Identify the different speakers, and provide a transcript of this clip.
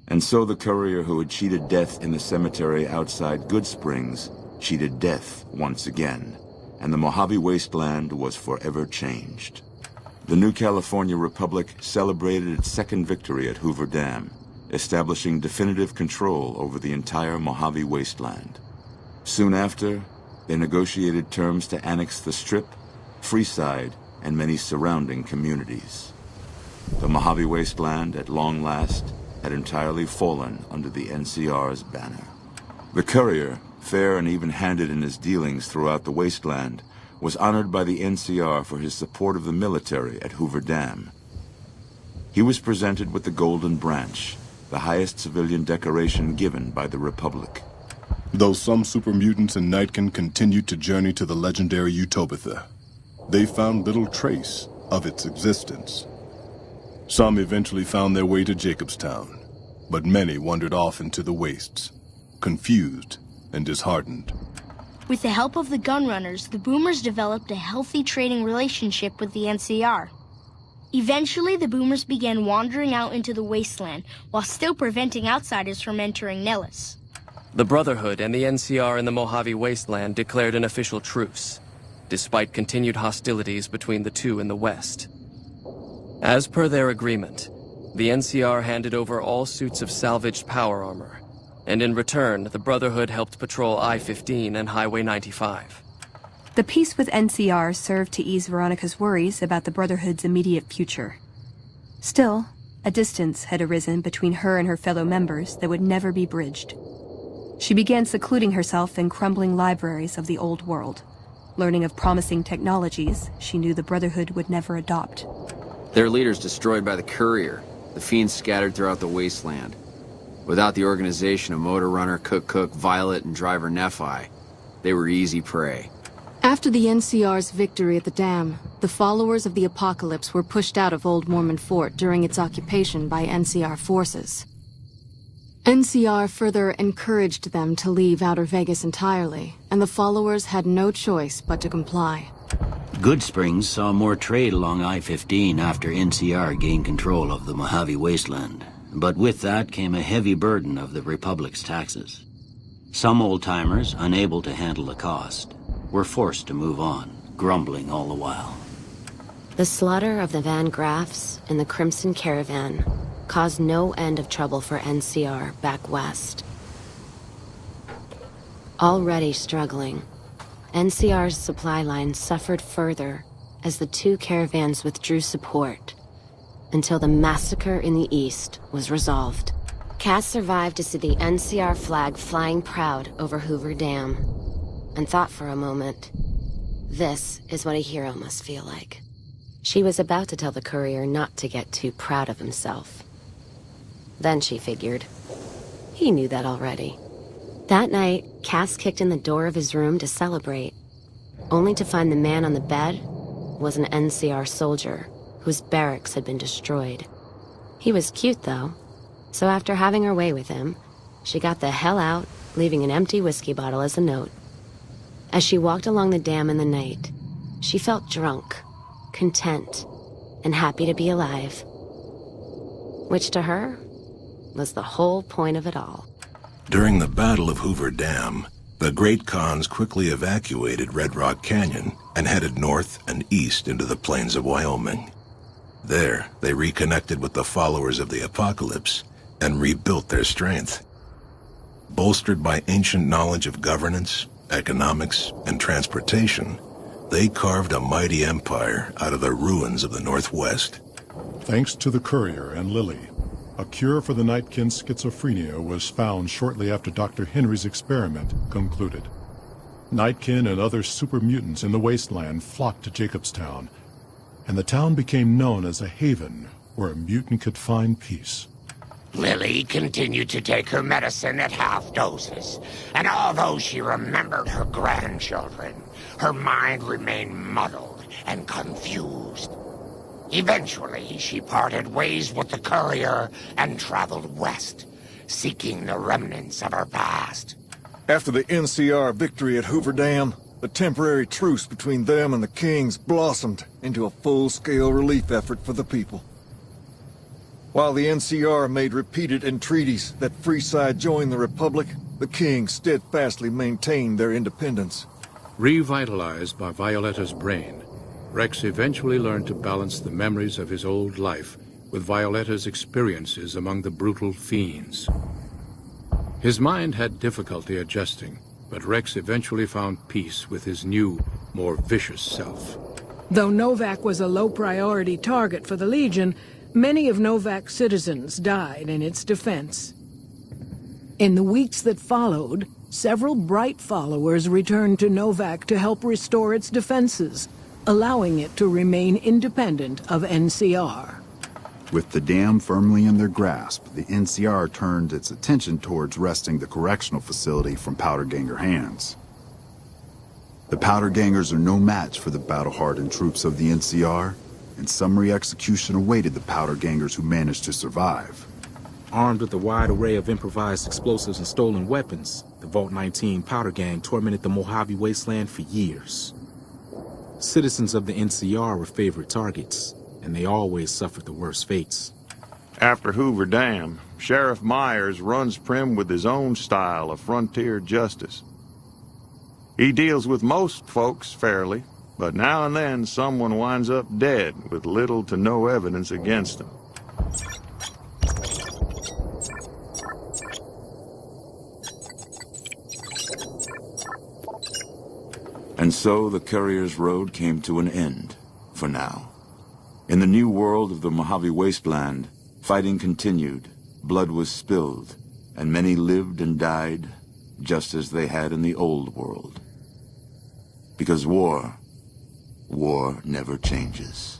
Speaker 1: And so the courier who had cheated death in the cemetery outside Good Springs cheated death once again, and the Mojave Wasteland was forever changed. The new California Republic celebrated its second victory at Hoover Dam, establishing definitive control over the entire Mojave Wasteland. Soon after, they negotiated terms to annex the Strip, Freeside, and many surrounding communities. The Mojave Wasteland, at long last, had entirely fallen under the NCR's banner. The courier, fair and even-handed in his dealings throughout the wasteland, was honored by the NCR for his support of the military at Hoover Dam. He was presented with the Golden Branch, the highest civilian decoration given by the Republic.
Speaker 2: Though some super mutants in Nightkin continued to journey to the legendary Utopia, they found little trace of its existence. Some eventually found their way to Jacobstown, but many wandered off into the wastes, confused and disheartened.
Speaker 3: With the help of the Gunrunners, the Boomers developed a healthy trading relationship with the NCR. Eventually, the Boomers began wandering out into the wasteland, while still preventing outsiders from entering Nellis.
Speaker 4: The Brotherhood and the NCR in the Mojave Wasteland declared an official truce, despite continued hostilities between the two in the west. As per their agreement, the NCR handed over all suits of salvaged power armor, and in return, the Brotherhood helped patrol I-15 and Highway 95.
Speaker 5: The peace with NCR served to ease Veronica's worries about the Brotherhood's immediate future. Still, a distance had arisen between her and her fellow members that would never be bridged. She began secluding herself in crumbling libraries of the old world, learning of promising technologies she knew the Brotherhood would never adopt.
Speaker 6: Their leaders destroyed by the courier, the fiends scattered throughout the wasteland. Without the organization of Motor Runner, Cook, Violet, and Driver Nephi, they were easy prey.
Speaker 7: After the NCR's victory at the dam, the followers of the Apocalypse were pushed out of Old Mormon Fort during its occupation by NCR forces. NCR further encouraged them to leave Outer Vegas entirely, and the followers had no choice but to comply.
Speaker 8: Good Springs saw more trade along I-15 after NCR gained control of the Mojave Wasteland. But with that came a heavy burden of the Republic's taxes. Some old-timers, unable to handle the cost, were forced to move on, grumbling all the while.
Speaker 9: The slaughter of the Van Graffs and the Crimson Caravan caused no end of trouble for NCR back west. Already struggling, NCR's supply line suffered further as the two caravans withdrew support, until the massacre in the east was resolved. Cass survived to see the NCR flag flying proud over Hoover Dam, and thought for a moment, this is what a hero must feel like. She was about to tell the courier not to get too proud of himself. Then she figured, he knew that already. That night, Cass kicked in the door of his room to celebrate, only to find the man on the bed was an NCR soldier whose barracks had been destroyed. He was cute, though, so after having her way with him, she got the hell out, leaving an empty whiskey bottle as a note. As she walked along the dam in the night, she felt drunk, content, and happy to be alive. Which to her was the whole point of it all.
Speaker 10: During the Battle of Hoover Dam, the Great Khans quickly evacuated Red Rock Canyon and headed north and east into the plains of Wyoming. There, they reconnected with the followers of the Apocalypse and rebuilt their strength. Bolstered by ancient knowledge of governance, economics, and transportation, they carved a mighty empire out of the ruins of the Northwest.
Speaker 11: Thanks to the courier and Lily, a cure for the Nightkin's schizophrenia was found shortly after Dr. Henry's experiment concluded. Nightkin and other super mutants in the wasteland flocked to Jacobstown, and the town became known as a haven where a mutant could find peace.
Speaker 12: Lily continued to take her medicine at half doses, and although she remembered her grandchildren, her mind remained muddled and confused. Eventually, she parted ways with the courier and traveled west, seeking the remnants of her past.
Speaker 13: After the NCR victory at Hoover Dam, the temporary truce between them and the Kings blossomed into a full-scale relief effort for the people. While the NCR made repeated entreaties that Freeside join the Republic, the King steadfastly maintained their independence.
Speaker 14: Revitalized by Violetta's brain, Rex eventually learned to balance the memories of his old life with Violetta's experiences among the brutal fiends. His mind had difficulty adjusting, but Rex eventually found peace with his new, more vicious self.
Speaker 15: Though Novak was a low-priority target for the Legion, many of Novak's citizens died in its defense. In the weeks that followed, several bright followers returned to Novak to help restore its defenses, allowing it to remain independent of NCR.
Speaker 16: With the dam firmly in their grasp, the NCR turned its attention towards wresting the correctional facility from Powderganger hands. The Powdergangers are no match for the battle-hardened troops of the NCR, and summary execution awaited the Powdergangers who managed to survive.
Speaker 17: Armed with a wide array of improvised explosives and stolen weapons, the Vault 19 Powder Gang tormented the Mojave Wasteland for years. Citizens of the NCR were favorite targets, and they always suffered the worst fates.
Speaker 18: After Hoover Dam, Sheriff Myers runs Prim with his own style of frontier justice. He deals with most folks fairly, but now and then someone winds up dead with little to no evidence against them.
Speaker 1: And so the Courier's Road came to an end, for now. In the new world of the Mojave Wasteland, fighting continued, blood was spilled, and many lived and died just as they had in the old world. Because war never changes.